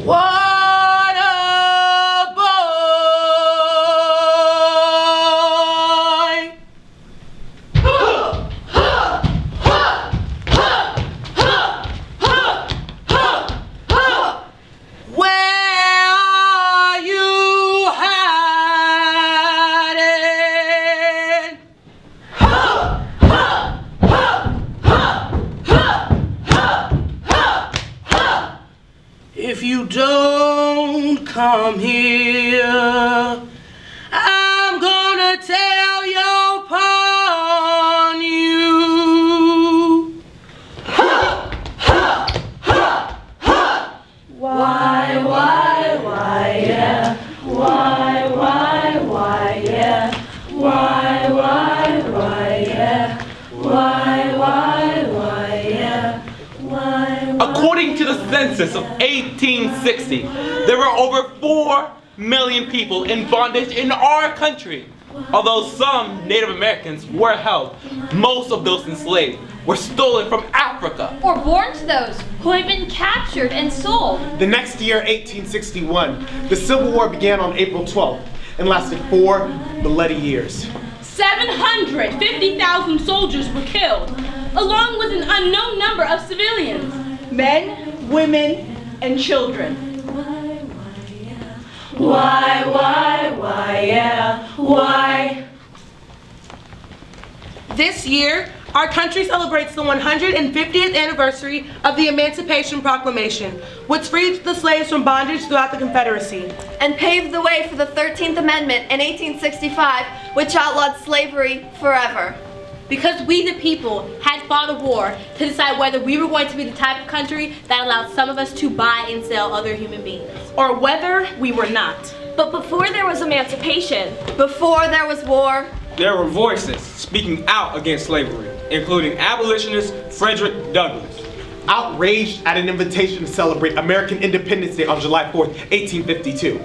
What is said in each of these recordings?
What a boy! Where are you hiding? If you don't come here, I'm gonna tell your upon you. Why, yeah. Why, yeah. Why, yeah. Why, yeah. Why. According to the census of 1860, there were over 4 million people in bondage in our country. Although some Native Americans were held, most of those enslaved were stolen from Africa. Or born to those who had been captured and sold. The next year, 1861, the Civil War began on April 12th and lasted 4 bloody years. 750,000 soldiers were killed, along with an unknown number of civilians. Men, women, and children. Why, yeah. Why? This year, our country celebrates the 150th anniversary of the Emancipation Proclamation, which freed the slaves from bondage throughout the Confederacy. And paved the way for the 13th Amendment in 1865, which outlawed slavery forever. Because we the people had fought a war to decide whether we were going to be the type of country that allowed some of us to buy and sell other human beings. Or whether we were not. But before there was emancipation, Before there was war, there were voices speaking out against slavery, including abolitionist Frederick Douglass. Outraged at an invitation to celebrate American Independence Day on July 4th, 1852.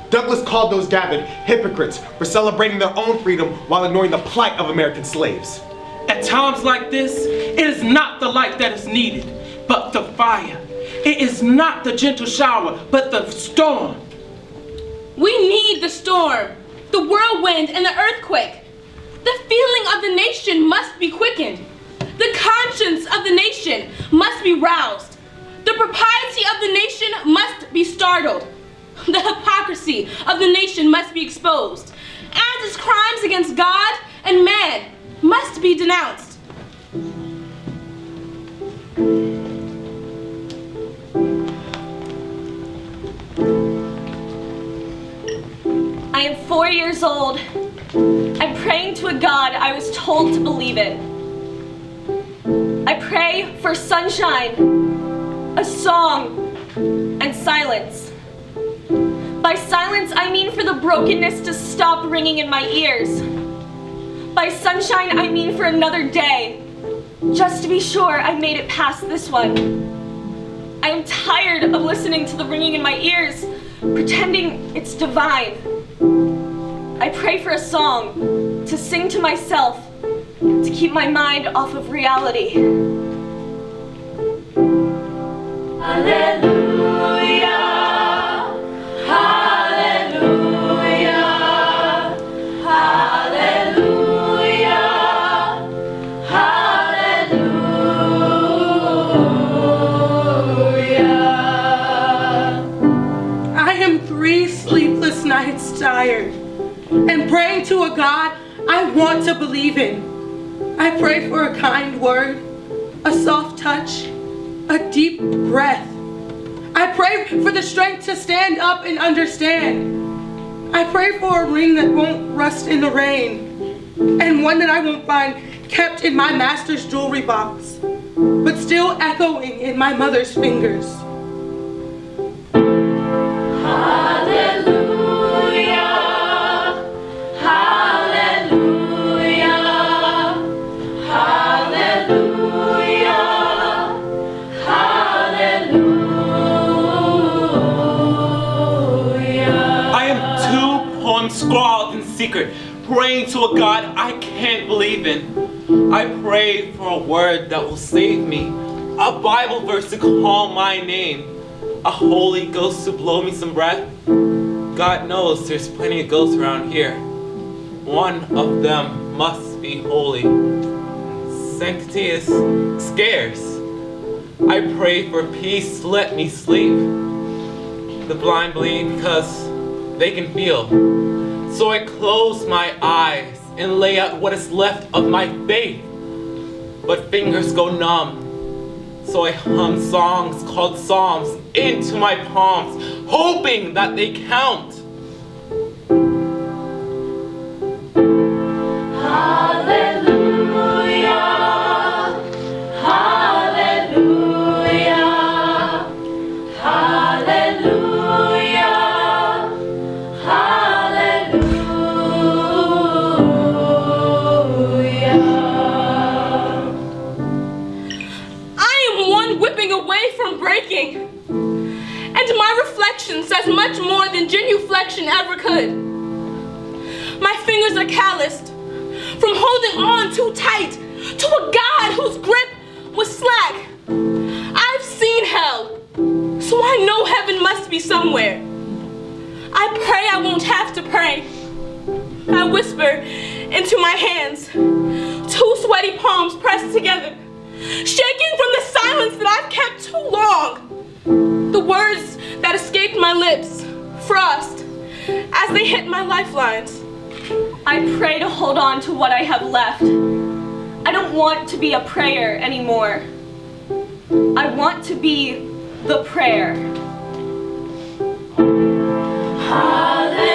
Douglass called those gathered hypocrites for celebrating their own freedom while ignoring the plight of American slaves. At times like this, it is not the light that is needed, but the fire. It is not the gentle shower, but the storm. We need the storm, the whirlwind, and the earthquake. The feeling of the nation must be quickened. The conscience of the nation must be roused. The propriety of the nation must be startled. The hypocrisy of the nation must be exposed. And its crimes against God and man must be denounced. I am 4 years old. I'm praying to a God I was told to believe in. I pray for sunshine, a song, and silence. By silence, I mean for the brokenness to stop ringing in my ears. By sunshine, I mean for another day, just to be sure I made it past this one. I am tired of listening to the ringing in my ears, pretending it's divine. I pray for a song to sing to myself, to keep my mind off of reality. Hallelujah, hallelujah, hallelujah, hallelujah. I am 3 sleepless nights tired and praying to a God I want to believe in. I pray for a kind word, a soft touch, a deep breath. I pray for the strength to stand up and understand. I pray for a ring that won't rust in the rain, and one that I won't find kept in my master's jewelry box, but still echoing in my mother's fingers. Scrawled in secret, praying to a God I can't believe in. I pray for a word that will save me, a Bible verse to call my name, a Holy Ghost to blow me some breath? God knows there's plenty of ghosts around here. One of them must be holy. Sanctity is scarce. I pray for peace, let me sleep. The blind believe because they can feel. So I close my eyes and lay out what is left of my faith. But fingers go numb. So I hum songs called psalms into my palms, hoping that they count. And my reflection says much more than genuflection ever could. My fingers are calloused from holding on too tight to a God whose grip was slack. I've seen hell, so I know heaven must be somewhere. I pray I won't have to pray. I whisper into my hands, two sweaty palms pressed together, shaking from the silence that I've kept too long. The words that escaped my lips, frost, as they hit my lifelines. I pray to hold on to what I have left. I don't want to be a prayer anymore. I want to be the prayer.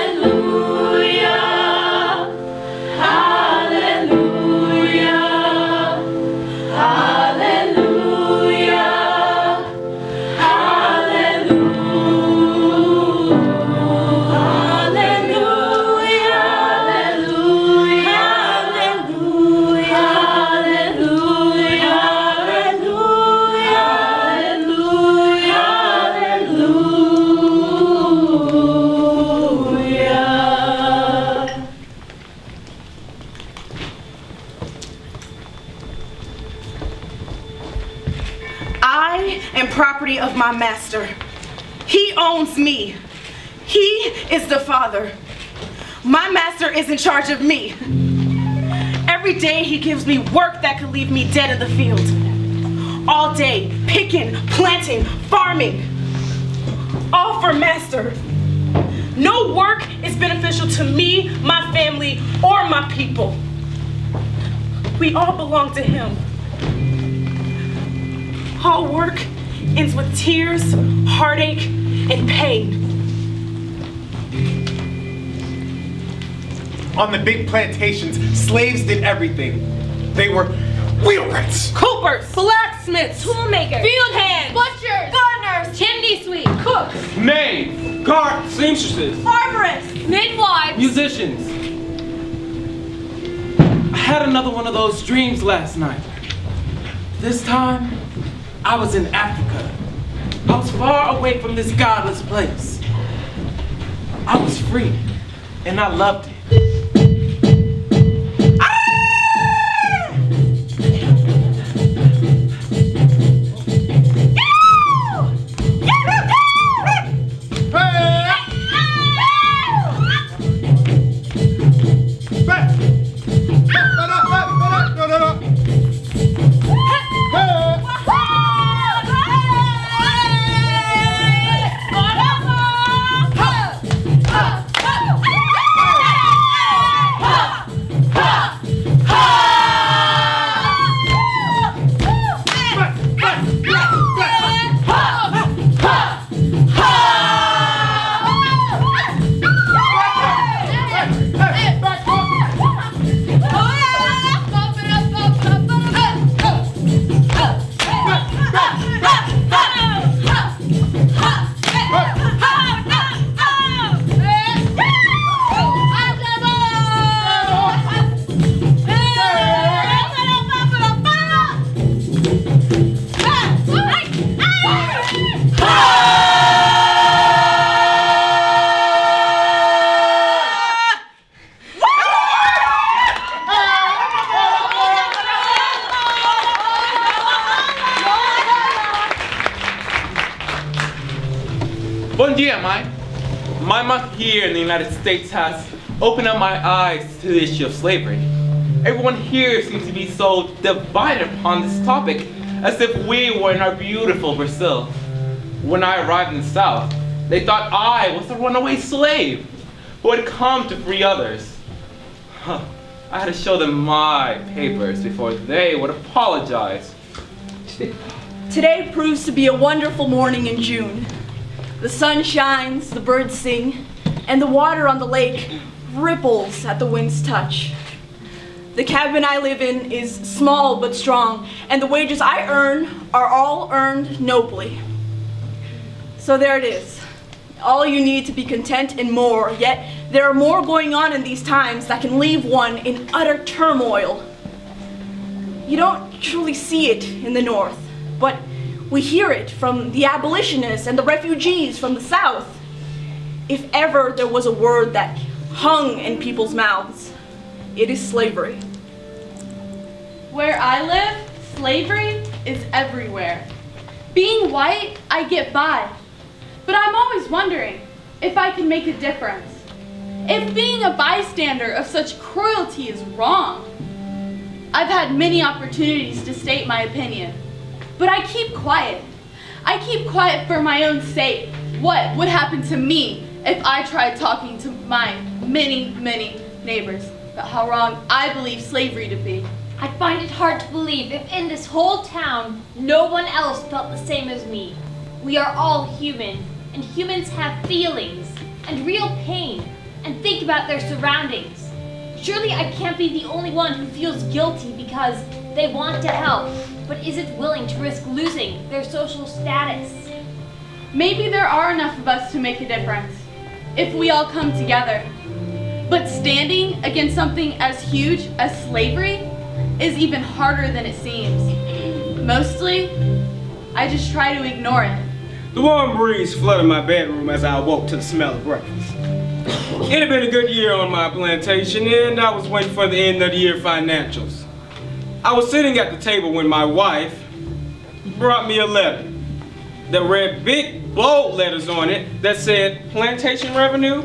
Hallelujah, hallelujah, hallelujah, I am property of my master. He owns me. He is the father. My master is in charge of me. Every day he gives me work that could leave me dead in the field. All day, picking, planting, farming. All for master. No work is beneficial to me, my family, or my people. We all belong to him. All work ends with tears, heartache, and pain. On the big plantations, slaves did everything. They were wheelwrights, Coopers, blacksmiths, toolmakers, field hands, Butchers, gardeners, chimney sweep, cooks, Maids, Guards, seamstresses, arborists, midwives, musicians. I had another one of those dreams last night. This time, I was in Africa. I was far away from this godless place. I was free, and I loved it. Bon dia, Mike. My month here in the United States has opened up my eyes to the issue of slavery. Everyone here seems to be so divided upon this topic, as if we were in our beautiful Brazil. When I arrived in the South, they thought I was a runaway slave who had come to free others. Huh. I had to show them my papers before they would apologize. Today proves to be a wonderful morning in June. The sun shines, the birds sing, and the water on the lake ripples at the wind's touch. The cabin I live in is small but strong, and the wages I earn are all earned nobly. So there it is. All you need to be content and more, yet there are more going on in these times that can leave one in utter turmoil. You don't truly see it in the North, but we hear it from the abolitionists and the refugees from the South. If ever there was a word that hung in people's mouths, it is slavery. Where I live, slavery is everywhere. Being white, I get by. But I'm always wondering if I can make a difference. If being a bystander of such cruelty is wrong. I've had many opportunities to state my opinion, but I keep quiet. I keep quiet for my own sake. What would happen to me if I tried talking to my many, many neighbors about how wrong I believe slavery to be? I find it hard to believe if in this whole town no one else felt the same as me. We are all human, and humans have feelings and real pain and think about their surroundings. Surely I can't be the only one who feels guilty because they want to help, but isn't willing to risk losing their social status. Maybe there are enough of us to make a difference, if we all come together. But standing against something as huge as slavery is even harder than it seems. Mostly, I just try to ignore it. The warm breeze flooded my bedroom as I awoke to the smell of breakfast. It had been a good year on my plantation, and I was waiting for the end of the year financials. I was sitting at the table when my wife brought me a letter that read big bold letters on it that said plantation revenue.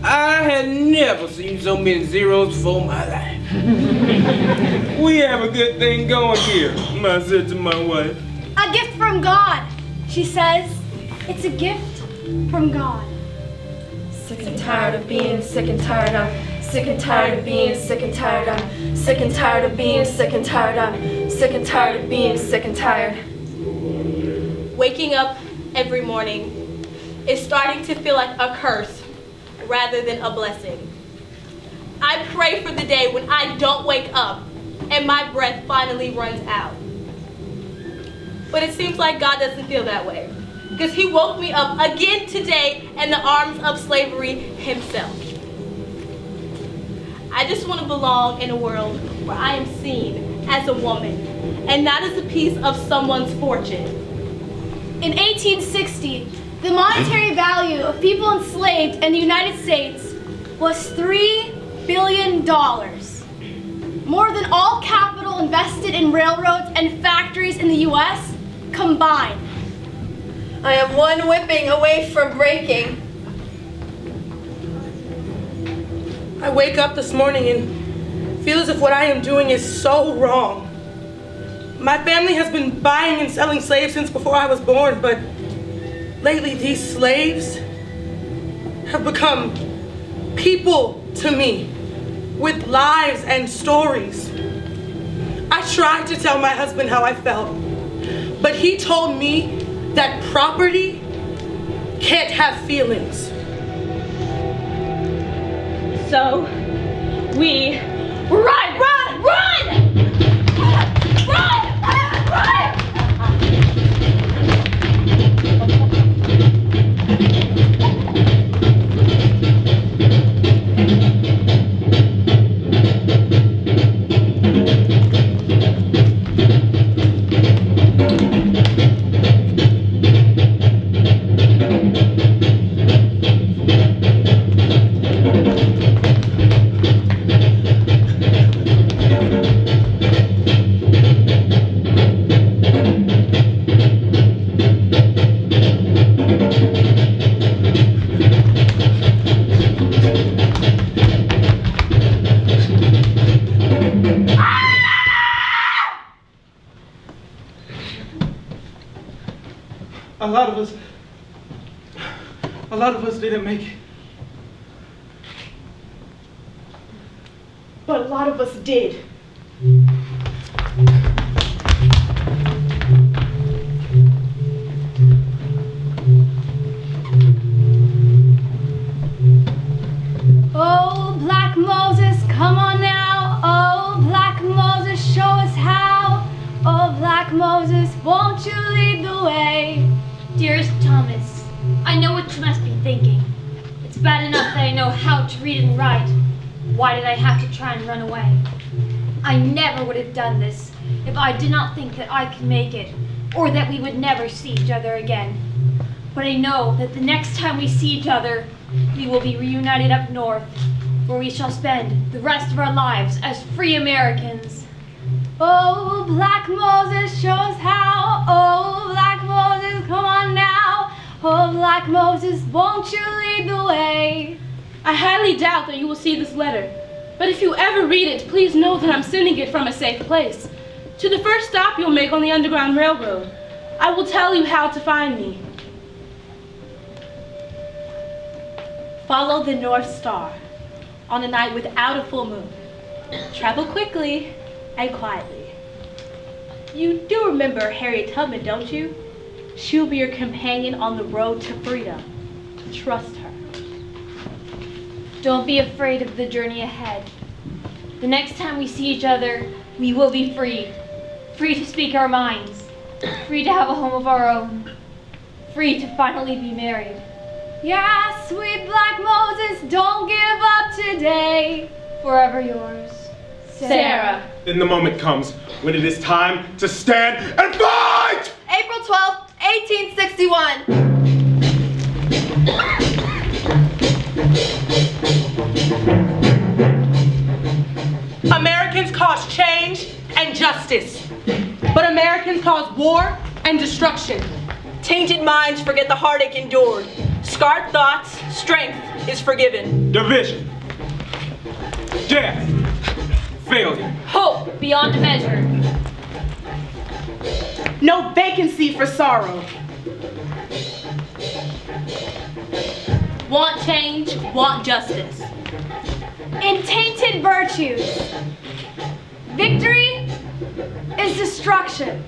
I had never seen so many zeros before my life. We have a good thing going here, I said to my wife. A gift from God, she says. It's a gift from God. Sick and tired of being sick and tired of, sick and tired of being sick and tired of, sick and tired of being sick and tired of, sick and tired of being sick and tired. Waking up every morning is starting to feel like a curse rather than a blessing. I pray for the day when I don't wake up and my breath finally runs out. But it seems like God doesn't feel that way, because He woke me up again today in the arms of slavery Himself. I just want to belong in a world where I am seen as a woman and not as a piece of someone's fortune. In 1860, the monetary value of people enslaved in the United States was $3 billion. More than all capital invested in railroads and factories in the U.S. combined. I am one whipping away from breaking. I wake up this morning and feel as if what I am doing is so wrong. My family has been buying and selling slaves since before I was born, but lately these slaves have become people to me with lives and stories. I tried to tell my husband how I felt, but he told me that property can't have feelings. So, we run! Run! Run! Run! Run! A lot of us didn't make it. But a lot of us did. Oh, Black Moses, come on now. Oh, Black Moses, show us how. Oh, Black Moses, won't you lead the way? Dearest Thomas, I know what you must be thinking. It's bad enough that I know how to read and write. Why did I have to try and run away? I never would have done this if I did not think that I could make it, or that we would never see each other again. But I know that the next time we see each other, we will be reunited up north, where we shall spend the rest of our lives as free Americans. Oh, Black Moses, show us how. Oh, Black Moses, come on now. Oh, Black Moses, won't you lead the way? I highly doubt that you will see this letter, but if you ever read it, please know that I'm sending it from a safe place. To the first stop you'll make on the Underground Railroad. I will tell you how to find me. Follow the North Star on a night without a full moon. Travel quickly and quietly. You do remember Harriet Tubman, don't you? She'll be your companion on the road to freedom. Trust her. Don't be afraid of the journey ahead. The next time we see each other, we will be free. Free to speak our minds. Free to have a home of our own. Free to finally be married. Yeah, sweet Black Moses, don't give up today. Forever yours, Sarah. Then the moment comes when it is time to stand and fight! April 12th, 1861. Americans cause change and justice, but Americans cause war and destruction. Tainted minds forget the heartache endured. Scarred thoughts, strength is forgiven. Division. Death. Failure. hope beyond measure. No vacancy for sorrow. Want change, want justice. In tainted virtues. Victory is destruction.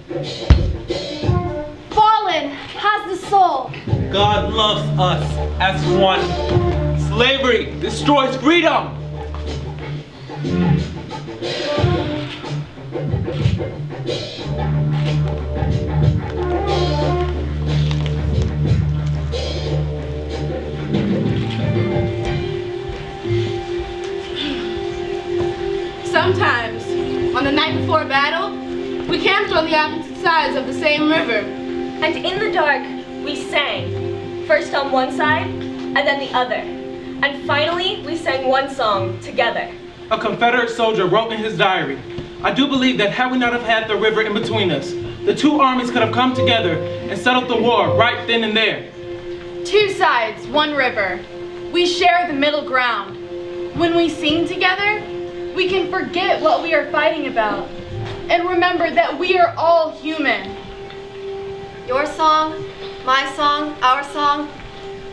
Fallen has the soul. God loves us as one. Slavery destroys freedom. Sometimes, on the night before a battle, we camped on the opposite sides of the same river. And in the dark, we sang. First on one side, and then the other. And finally, we sang one song together. A Confederate soldier wrote in his diary, "I do believe that had we not have had the river in between us, the two armies could have come together and settled the war right then and there." Two sides, one river. We share the middle ground. When we sing together, we can forget what we are fighting about and remember that we are all human. Your song, my song, our song.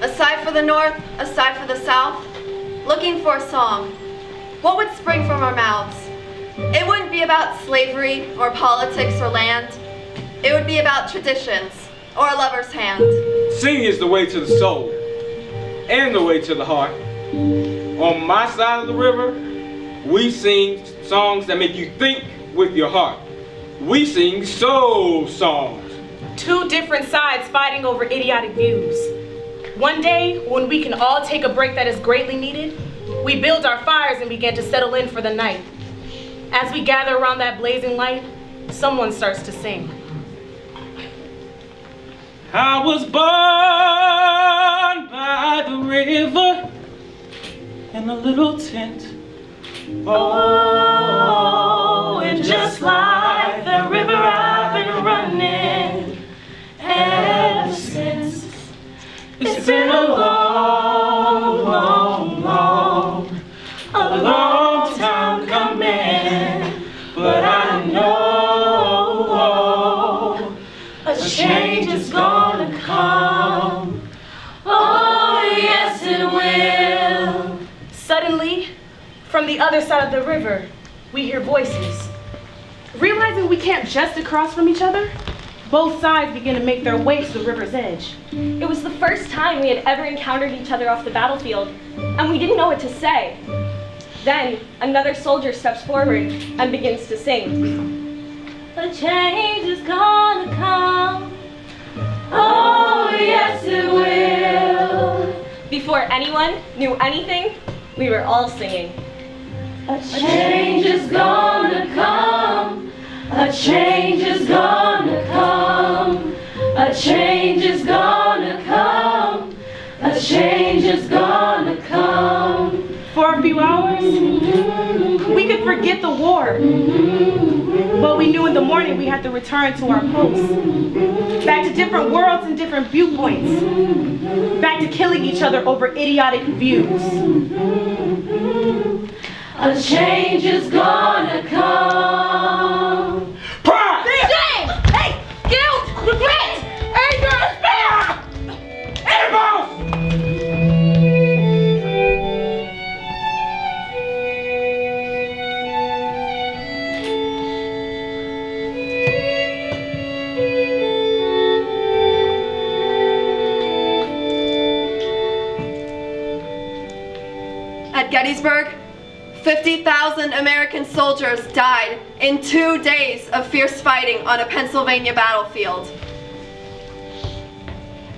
A sigh for the North, a sigh for the South. Looking for a song. What would spring from our mouths? It wouldn't be about slavery or politics or land. It would be about traditions or a lover's hand. Singing is the way to the soul and the way to the heart. On my side of the river, we sing songs that make you think with your heart. We sing soul songs. Two different sides fighting over idiotic views. One day, when we can all take a break that is greatly needed, we build our fires and begin to settle in for the night. As we gather around that blazing light, someone starts to sing. I was born by the river in a little tent. Oh, and just like the river I've been running ever since. It's been a long, long, a long time coming, but I know a change is gonna come. Oh, yes it will. Suddenly, from the other side of the river, we hear voices. Realizing we can't just across from each other, both sides begin to make their way to the river's edge. It was the first time we had ever encountered each other off the battlefield, and we didn't know what to say. Then, another soldier steps forward and begins to sing. A change is gonna come. Oh, yes it will. Before anyone knew anything, we were all singing. A change is gonna come. A change is gonna come. A change is gonna come. A change is gonna come. For a few hours, we could forget the war. But we knew in the morning we had to return to our posts. Back to different worlds and different viewpoints. Back to killing each other over idiotic views. A change is gonna come. Pride! Shame! Hey! Guilt! Regret! Anger! Despair! Impulse! At Gettysburg, 50,000 American soldiers died in 2 days of fierce fighting on a Pennsylvania battlefield.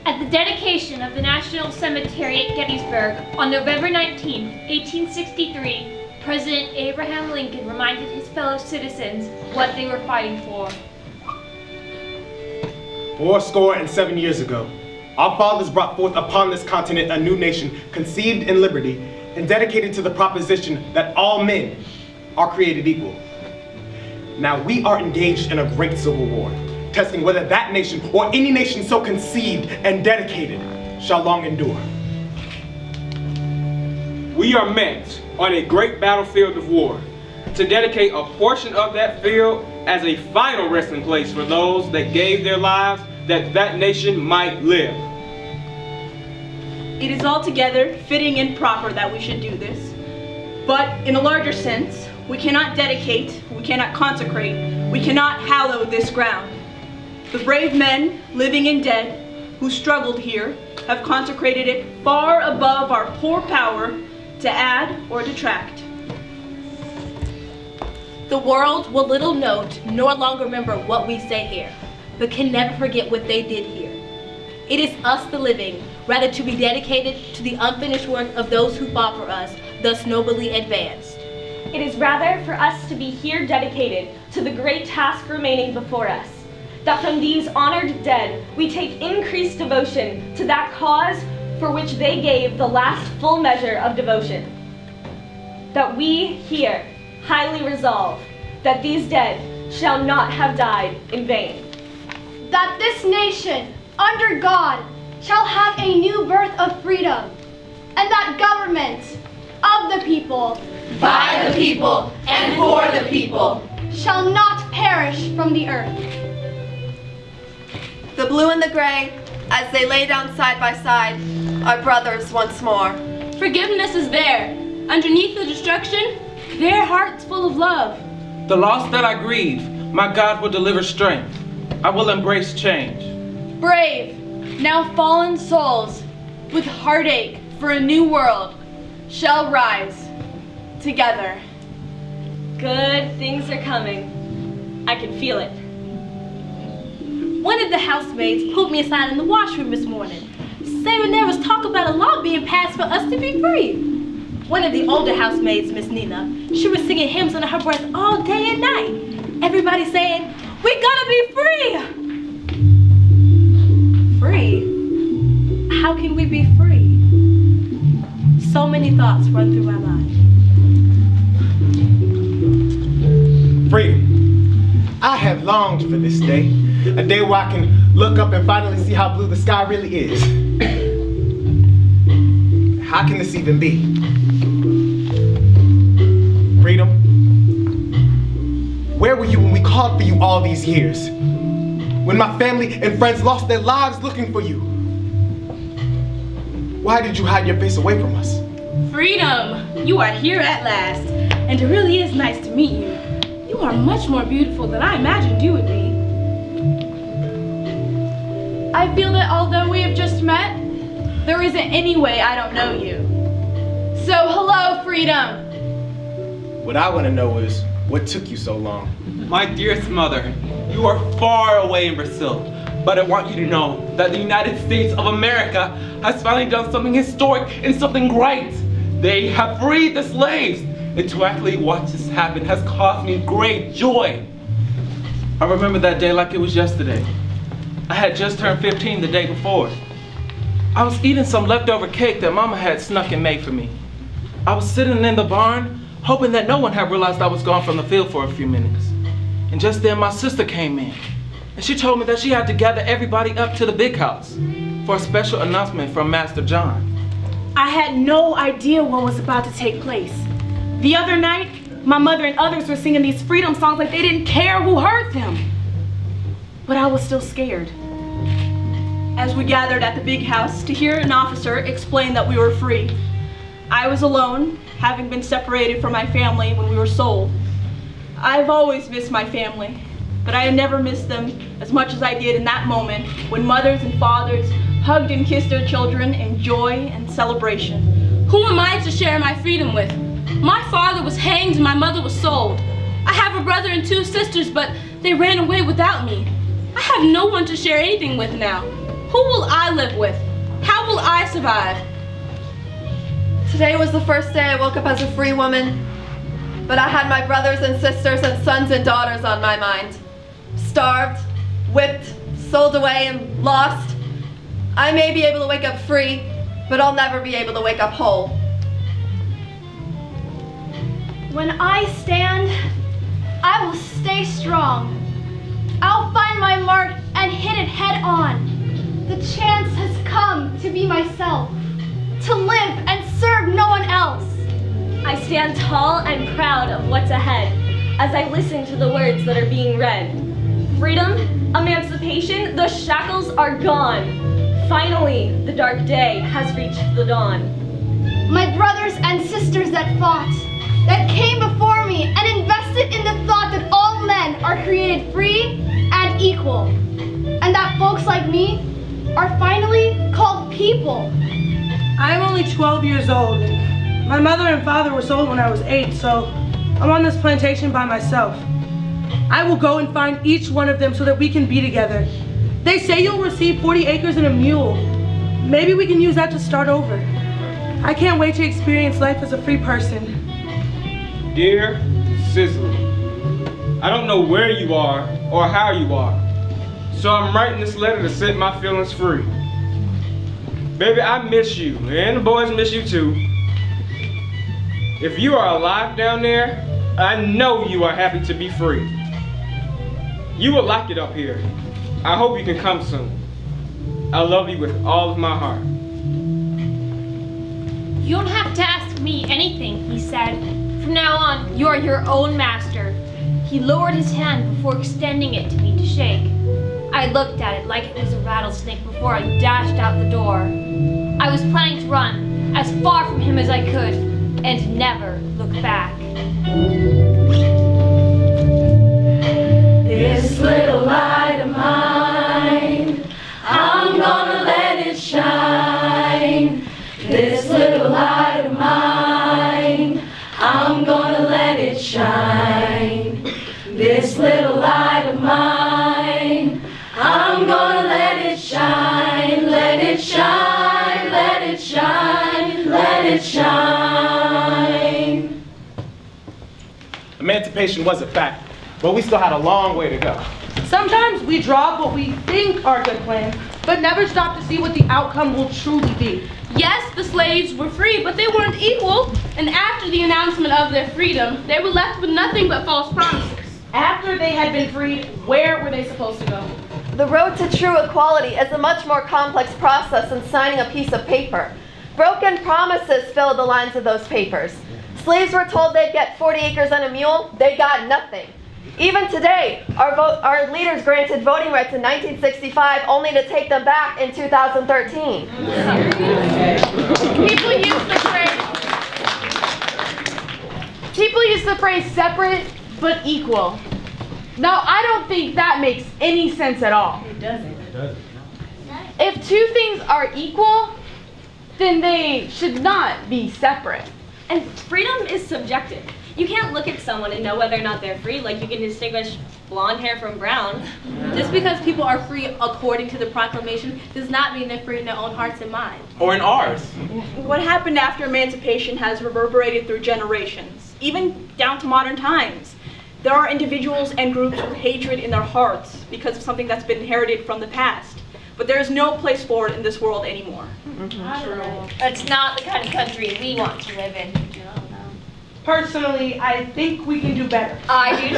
At the dedication of the National Cemetery at Gettysburg on November 19, 1863, President Abraham Lincoln reminded his fellow citizens what they were fighting for. 77 years ago, our fathers brought forth upon this continent a new nation conceived in liberty and dedicated to the proposition that all men are created equal. Now we are engaged in a great civil war, testing whether that nation or any nation so conceived and dedicated shall long endure. We are met on a great battlefield of war to dedicate a portion of that field as a final resting place for those that gave their lives that that nation might live. It is altogether fitting and proper that we should do this. But in a larger sense, we cannot dedicate, we cannot consecrate, we cannot hallow this ground. The brave men, living and dead, who struggled here, have consecrated it far above our poor power to add or detract. The world will little note nor longer remember what we say here, but can never forget what they did here. It is us the living, rather to be dedicated to the unfinished work of those who fought for us, thus nobly advanced. It is rather for us to be here dedicated to the great task remaining before us, that from these honored dead we take increased devotion to that cause for which they gave the last full measure of devotion. That we here highly resolve that these dead shall not have died in vain. That this nation, under God, shall have a new birth of freedom, and that government of the people, By the people and for the people. shall not perish from the earth. The blue and the gray, as they lay down side by side, are brothers once more. Forgiveness is there. Underneath the destruction, their hearts full of love. The loss that I grieve, my God will deliver strength. I will embrace change. Brave, now fallen souls, with heartache for a new world, shall rise together. Good things are coming. I can feel it. One of the housemaids pulled me aside in the washroom this morning, saying there was talk about a law being passed for us to be free. One of the older housemates, Miss Nina, she was singing hymns under her breath all day and night. Everybody saying, "We're gonna be free!" Free? How can we be free? So many thoughts run through my mind. Freedom. I have longed for this day. A day where I can look up and finally see how blue the sky really is. How can this even be? Freedom? Where were you when we called for you all these years? When my family and friends lost their lives looking for you? Why did you hide your face away from us? Freedom! You are here at last, and it really is nice to meet you. You are much more beautiful than I imagined you would be. I feel that although we have just met, there isn't any way I don't know you. So hello, Freedom. What I want to know is, what took you so long? My dearest mother, you are far away in Brazil, but I want you to know that the United States of America has finally done something historic and something great. They have freed the slaves, and to actually watch this happen has caused me great joy. I remember that day like it was yesterday. I had just turned 15 the day before. I was eating some leftover cake that Mama had snuck and made for me. I was sitting in the barn, hoping that no one had realized I was gone from the field for a few minutes. And just then my sister came in, and she told me that she had to gather everybody up to the big house for a special announcement from Master John. I had no idea what was about to take place. The other night, my mother and others were singing these freedom songs like they didn't care who heard them. But I was still scared. As we gathered at the big house to hear an officer explain that we were free, I was alone, having been separated from my family when we were sold. I've always missed my family, but I had never missed them as much as I did in that moment when mothers and fathers hugged and kissed their children in joy and celebration. Who am I to share my freedom with? My father was hanged and my mother was sold. I have a brother and 2 sisters, but they ran away without me. I have no one to share anything with now. Who will I live with? How will I survive? Today was the first day I woke up as a free woman, but I had my brothers and sisters and sons and daughters on my mind. Starved, whipped, sold away, and lost. I may be able to wake up free, but I'll never be able to wake up whole. When I stand, I will stay strong. I'll find my mark and hit it head on. The chance has come to be myself, to live and serve no one else. I stand tall and proud of what's ahead as I listen to the words that are being read. Freedom, emancipation, the shackles are gone. Finally, the dark day has reached the dawn. My brothers and sisters that fought, that came before me and invested in the thought that all men are created free and equal, and that folks like me are finally called people. I'm only 12 years old, and my mother and father were sold when I was 8, so I'm on this plantation by myself. I will go and find each one of them so that we can be together. They say you'll receive 40 acres and a mule. Maybe we can use that to start over. I can't wait to experience life as a free person. Dear Cicely, I don't know where you are or how you are, so I'm writing this letter to set my feelings free. Baby, I miss you, and the boys miss you too. If you are alive down there, I know you are happy to be free. You will like it up here. I hope you can come soon. I love you with all of my heart. You don't have to ask me anything, he said. From now on, you are your own master. He lowered his hand before extending it to me to shake. I looked at it like it was a rattlesnake before I dashed out the door. I was planning to run as far from him as I could and never look back. This little light of mine, I'm gonna let it shine. This little light of mine, I'm gonna let it shine. This little light of mine, I'm gonna let it shine. Let it shine, let it shine, let it shine. Emancipation was a fact, but we still had a long way to go. Sometimes we draw what we think are good plans, but never stop to see what the outcome will truly be. Yes, the slaves were free, but they weren't equal. And after the announcement of their freedom, they were left with nothing but false promises. After they had been freed, where were they supposed to go? The road to true equality is a much more complex process than signing a piece of paper. Broken promises filled the lines of those papers. Slaves were told they'd get 40 acres and a mule. They got nothing. Even today, our leaders granted voting rights in 1965 only to take them back in 2013. use the phrase separate but equal. Now, I don't think that makes any sense at all. It doesn't. If two things are equal, then they should not be separate. And freedom is subjective. You can't look at someone and know whether or not they're free, like you can distinguish blonde hair from brown. Just because people are free according to the proclamation does not mean they're free in their own hearts and minds. Or in ours. What happened after emancipation has reverberated through generations, even down to modern times. There are individuals and groups with hatred in their hearts because of something that's been inherited from the past. But there is no place for it in this world anymore. That's not the kind of country we want to live in. Personally, I think we can do better. I do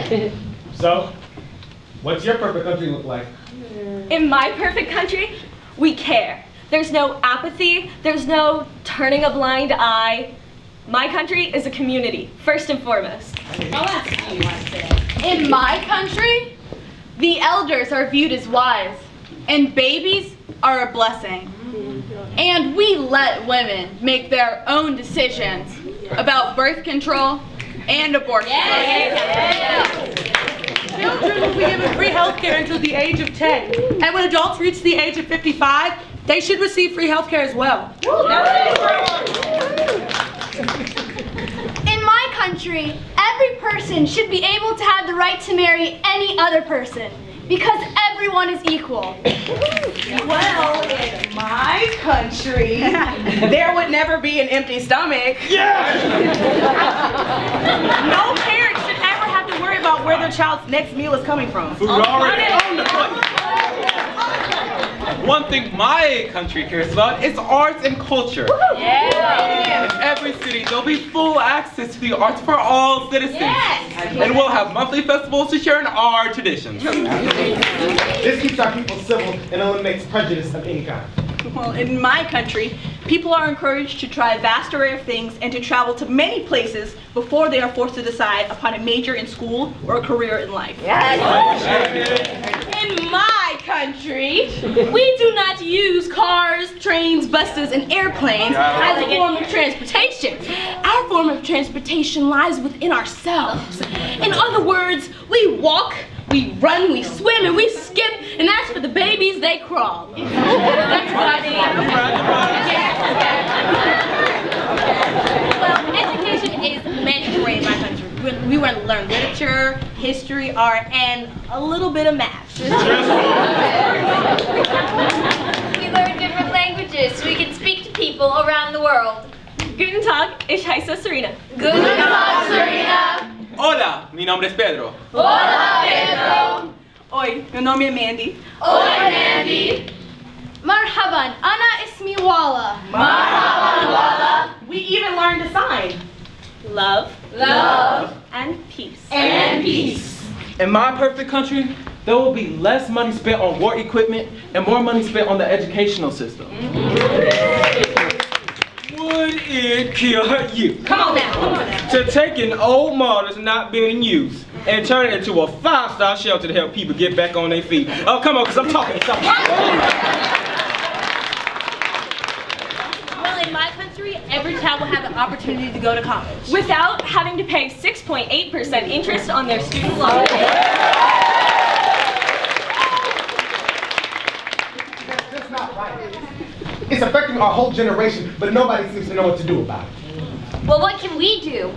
too. So, what's your perfect country look like? In my perfect country, we care. There's no apathy, there's no turning a blind eye. My country is a community, first and foremost. In my country, the elders are viewed as wise, and babies are a blessing. And we let women make their own decisions about birth control and abortion. Children will be given free health care until the age of 10. And when adults reach the age of 55, they should receive free health care as well. In my country, every person should be able to have the right to marry any other person because everyone is equal. Well, in my country, there would never be an empty stomach. No parent should ever have to worry about where their child's next meal is coming from. Food already on the plate. One thing my country cares about is arts and culture. In every city, there'll be full access to the arts for all citizens. And we'll have monthly festivals to share in our traditions. This keeps our people civil and eliminates prejudice of any kind. Well, in my country, people are encouraged to try a vast array of things and to travel to many places before they are forced to decide upon a major in school or a career in life. In my country, we do not use cars, trains, buses, and airplanes as a form of transportation. Our form of transportation lies within ourselves. In other words, we walk, we run, we swim, and we skip, and as for the babies, they crawl. That's what I think. Well, education is mandatory in my country. We want to learn literature, history, art, and a little bit of math. We learn different languages so we can speak to people around the world. Guten Tag, ich heiße Serena. Guten Tag, Serena. Hola, mi nombre es Pedro. Hola, Pedro. Oi, mi nombre es Mandy. Oi, Mandy. Marhaban, ana ismi Wala. Marhaban, Wala. We even learned to sign. Love. Love. And peace. And peace. In my perfect country, there will be less money spent on war equipment and more money spent on the educational system. Would it kill you Come on now. to take an old mall that's not being in use and turn it into a 5-star shelter to help people get back on their feet? Oh, come on, because I'm talking something. Well, in my country, every child will have the opportunity to go to college. Without having to pay 6.8% interest on their student loan. That's not right. It's affecting our whole generation, but nobody seems to know what to do about it. Well, what can we do?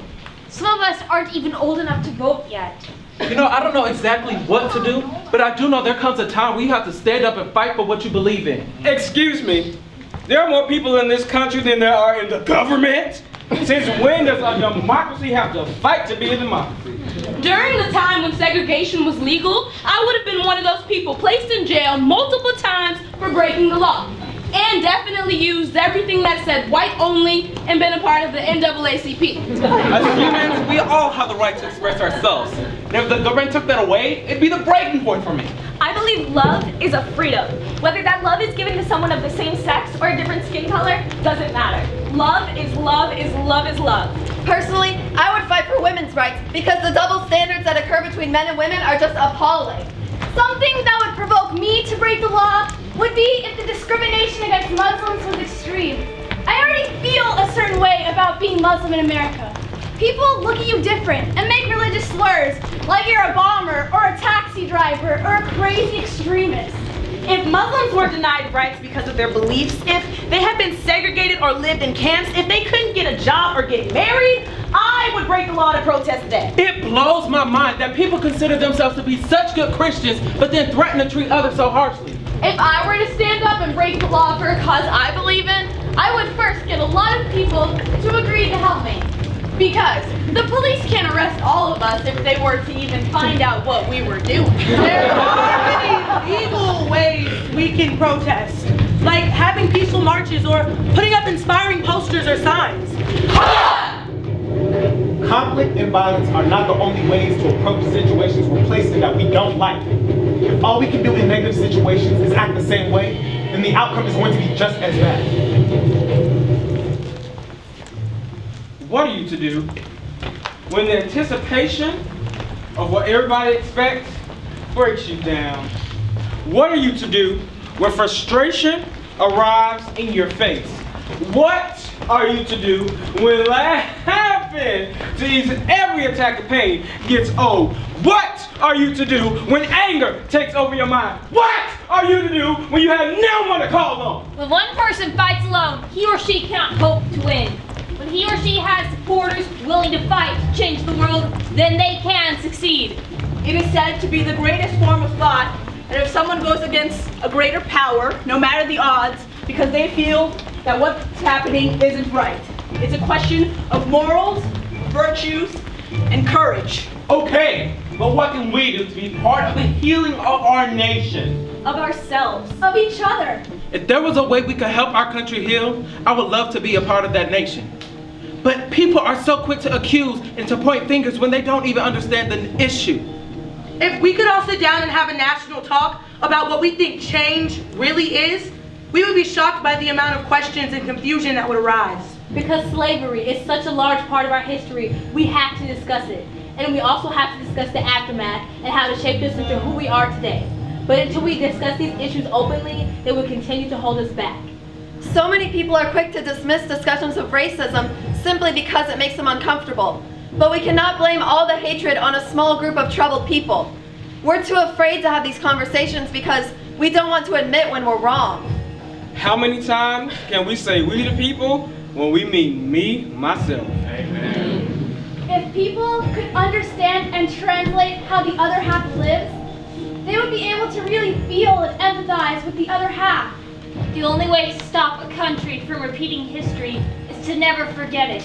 Some of us aren't even old enough to vote yet. You know, I don't know exactly what to do, but I do know there comes a time where you have to stand up and fight for what you believe in. Excuse me, there are more people in this country than there are in the government? Since when does a democracy have to fight to be a democracy? During the time when segregation was legal, I would have been one of those people placed in jail multiple times for breaking the law. And definitely used everything that said white only and been a part of the NAACP. As humans, we all have the right to express ourselves. And if the government took that away, it'd be the breaking point for me. I believe love is a freedom. Whether that love is given to someone of the same sex or a different skin color doesn't matter. Love is love is love is love. Personally, I would fight for women's rights because the double standards that occur between men and women are just appalling. Something that would provoke me to break the law would be if the discrimination against Muslims was extreme. I already feel a certain way about being Muslim in America. People look at you different and make religious slurs like you're a bomber or a taxi driver or a crazy extremist. If Muslims were denied rights because of their beliefs, if they had been segregated or lived in camps, if they couldn't get a job or get married, I would break the law to protest that. It blows my mind that people consider themselves to be such good Christians, but then threaten to treat others so harshly. If I were to stand up and break the law for a cause I believe in, I would first get a lot of people to agree to help me. Because the police can't arrest all of us if they were to even find out what we were doing. There are many legal ways we can protest, like having peaceful marches or putting up inspiring posters or signs. Conflict and violence are not the only ways to approach situations we're placed in that we don't like. If all we can do in negative situations is act the same way, then the outcome is going to be just as bad. What are you to do when the anticipation of what everybody expects breaks you down? What are you to do when frustration arrives in your face? What are you to do when laughing to ease every attack of pain gets old? What are you to do when anger takes over your mind? What are you to do when you have no one to call on? When one person fights alone, he or she cannot hope to win. When he or she has supporters willing to fight to change the world, then they can succeed. It is said to be the greatest form of thought, and if someone goes against a greater power, no matter the odds, because they feel that what's happening isn't right. It's a question of morals, virtues, and courage. Okay, but what can we do to be part of the healing of our nation? Of ourselves. Of each other. If there was a way we could help our country heal, I would love to be a part of that nation. But people are so quick to accuse and to point fingers when they don't even understand the issue. If we could all sit down and have a national talk about what we think change really is, we would be shocked by the amount of questions and confusion that would arise. Because slavery is such a large part of our history, we have to discuss it. And we also have to discuss the aftermath and how to shape us into who we are today. But until we discuss these issues openly, they will continue to hold us back. So many people are quick to dismiss discussions of racism simply because it makes them uncomfortable. But we cannot blame all the hatred on a small group of troubled people. We're too afraid to have these conversations because we don't want to admit when we're wrong. How many times can we say we the people when we mean me, myself? Amen. If people could understand and translate how the other half lives, they would be able to really feel and empathize with the other half. The only way to stop a country from repeating history is to never forget it.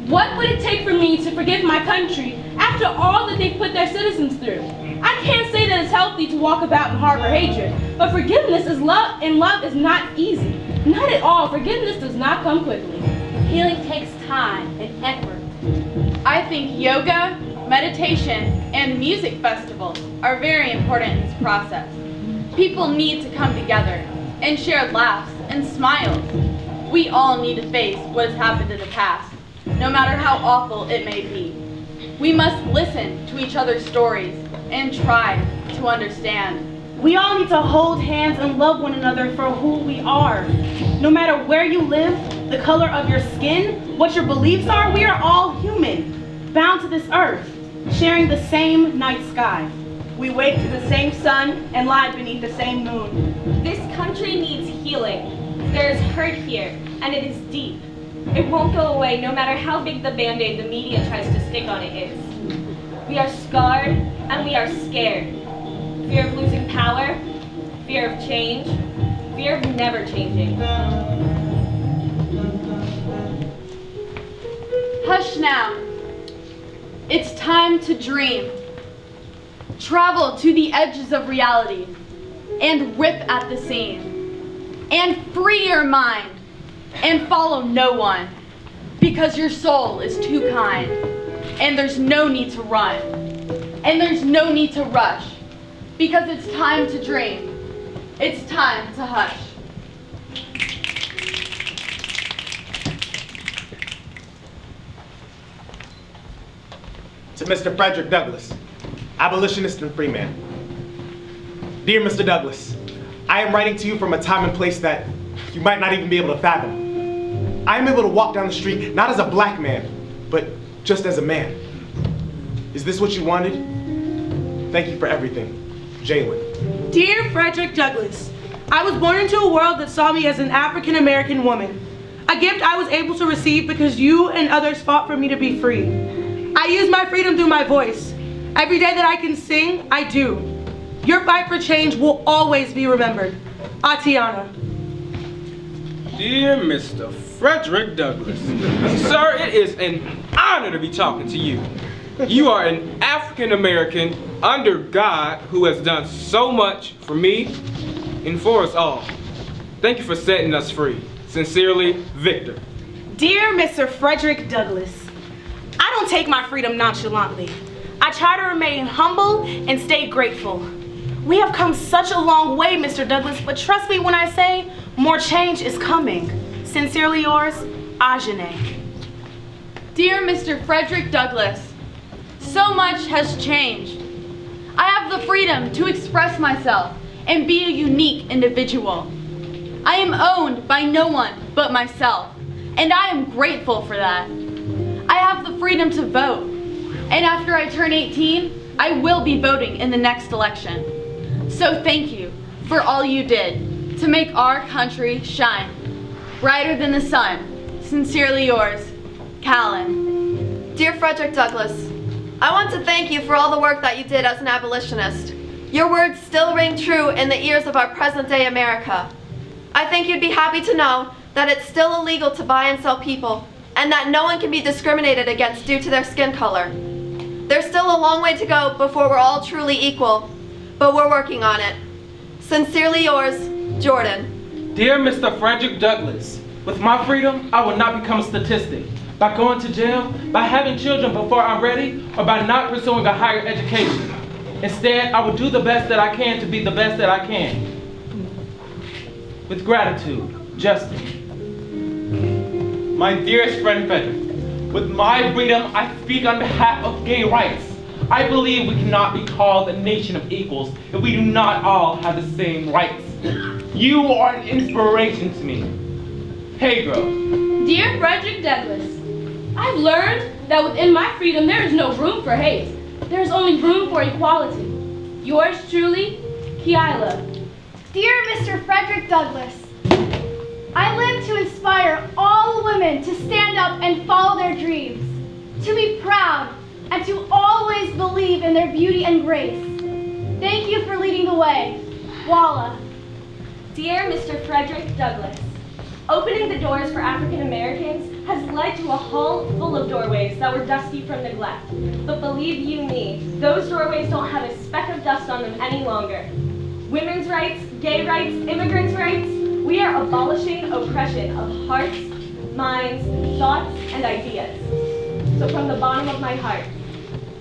What would it take for me to forgive my country after all that they've put their citizens through? I can't say that it's healthy to walk about and harbor hatred, but forgiveness is love, and love is not easy. Not at all. Forgiveness does not come quickly. Healing takes time and effort. I think yoga, meditation, and music festivals are very important in this process. People need to come together and share laughs and smiles. We all need to face what has happened in the past, no matter how awful it may be. We must listen to each other's stories and try to understand. We all need to hold hands and love one another for who we are. No matter where you live, the color of your skin, what your beliefs are, we are all human, bound to this earth, sharing the same night sky. We wake to the same sun and lie beneath the same moon. This country needs healing. There is hurt here, and it is deep. It won't go away no matter how big the band-aid the media tries to stick on it is. We are scarred, and we are scared. Fear of losing power, fear of change, fear of never changing. Hush now. It's time to dream. Travel to the edges of reality and rip at the seam. And free your mind and follow no one, because your soul is too kind. And there's no need to run. And there's no need to rush. Because it's time to dream. It's time to hush. To Mr. Frederick Douglass, abolitionist and free man. Dear Mr. Douglass, I am writing to you from a time and place that you might not even be able to fathom. I am able to walk down the street not as a black man, but just as a man. Is this what you wanted? Thank you for everything, Jalen. Dear Frederick Douglass, I was born into a world that saw me as an African American woman. A gift I was able to receive because you and others fought for me to be free. I use my freedom through my voice. Every day that I can sing, I do. Your fight for change will always be remembered. Atiana. Dear Mr. Frederick Douglass, sir, it is an honor to be talking to you. You are an African American under God who has done so much for me and for us all. Thank you for setting us free. Sincerely, Victor. Dear Mr. Frederick Douglass, I don't take my freedom nonchalantly. I try to remain humble and stay grateful. We have come such a long way, Mr. Douglass, but trust me when I say more change is coming. Sincerely yours, Ajane. Dear Mr. Frederick Douglass, so much has changed. I have the freedom to express myself and be a unique individual. I am owned by no one but myself, and I am grateful for that. I have the freedom to vote, and after I turn 18, I will be voting in the next election. So thank you for all you did to make our country shine brighter than the sun. Sincerely yours, Callan. Dear Frederick Douglass, I want to thank you for all the work that you did as an abolitionist. Your words still ring true in the ears of our present-day America. I think you'd be happy to know that it's still illegal to buy and sell people, and that no one can be discriminated against due to their skin color. There's still a long way to go before we're all truly equal, but we're working on it. Sincerely yours, Jordan. Dear Mr. Frederick Douglass, with my freedom, I will not become a statistic. By going to jail, by having children before I'm ready, or by not pursuing a higher education. Instead, I will do the best that I can to be the best that I can. With gratitude, Justin. My dearest friend Frederick, with my freedom, I speak on behalf of gay rights. I believe we cannot be called a nation of equals if we do not all have the same rights. You are an inspiration to me. Pedro. Dear Frederick Douglass, I've learned that within my freedom there is no room for hate. There is only room for equality. Yours truly, Kiala. Dear Mr. Frederick Douglass, I live to inspire all women to stand up and follow their dreams, to be proud, and to always believe in their beauty and grace. Thank you for leading the way. Walla. Dear Mr. Frederick Douglass, opening the doors for African Americans has led to a hall full of doorways that were dusty from neglect. But believe you me, those doorways don't have a speck of dust on them any longer. Women's rights, gay rights, immigrants' rights, we are abolishing oppression of hearts, minds, thoughts, and ideas. So from the bottom of my heart,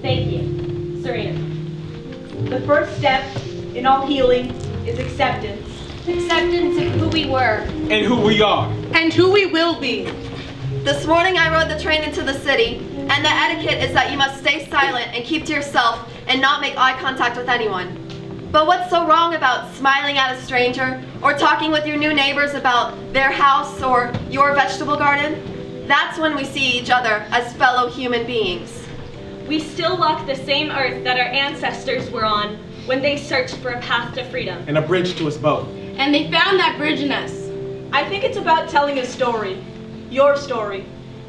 thank you. Serena. The first step in all healing is acceptance. Acceptance of who we were. And who we are. And who we will be. This morning I rode the train into the city, and the etiquette is that you must stay silent and keep to yourself and not make eye contact with anyone. But what's so wrong about smiling at a stranger or talking with your new neighbors about their house or your vegetable garden? That's when we see each other as fellow human beings. We still walk the same earth that our ancestors were on when they searched for a path to freedom. And a bridge to us both. And they found that bridge in us. I think it's about telling a story, your story,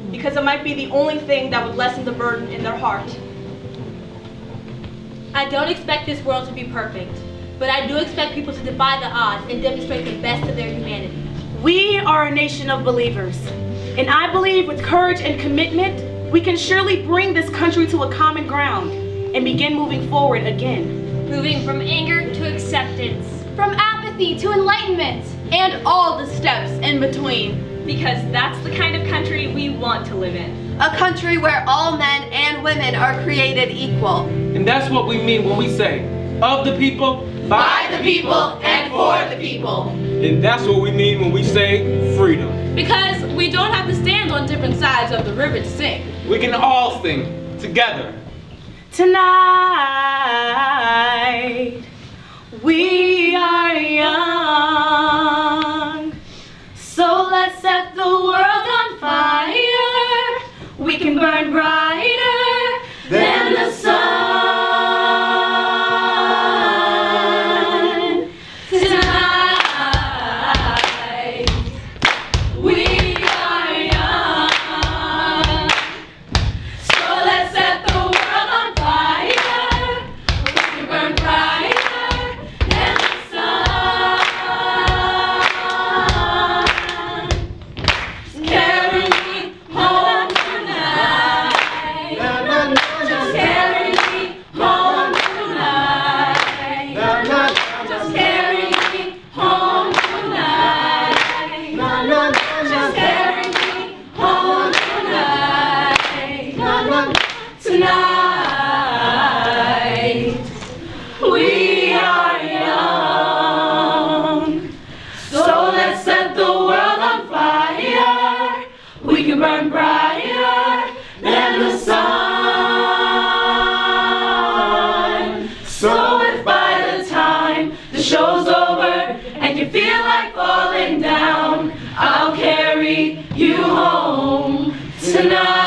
because it might be the only thing that would lessen the burden in their heart. I don't expect this world to be perfect, but I do expect people to defy the odds and demonstrate the best of their humanity. We are a nation of believers, and I believe with courage and commitment, we can surely bring this country to a common ground and begin moving forward again. Moving from anger to acceptance. From apathy to enlightenment. And all the steps in between. Because that's the kind of country we want to live in. A country where all men and women are created equal. And that's what we mean when we say, of the people, by the people, and for the people. And that's what we mean when we say freedom. Because we don't have to stand on different sides of the river to sing. We can all sing together. Tonight, we are young, so let's set the world on fire. We can burn bright tonight. We are young, so let's set the world on fire. We can burn brighter than the sun. So if by the time the show's over and you feel like falling down, I'll carry you home tonight.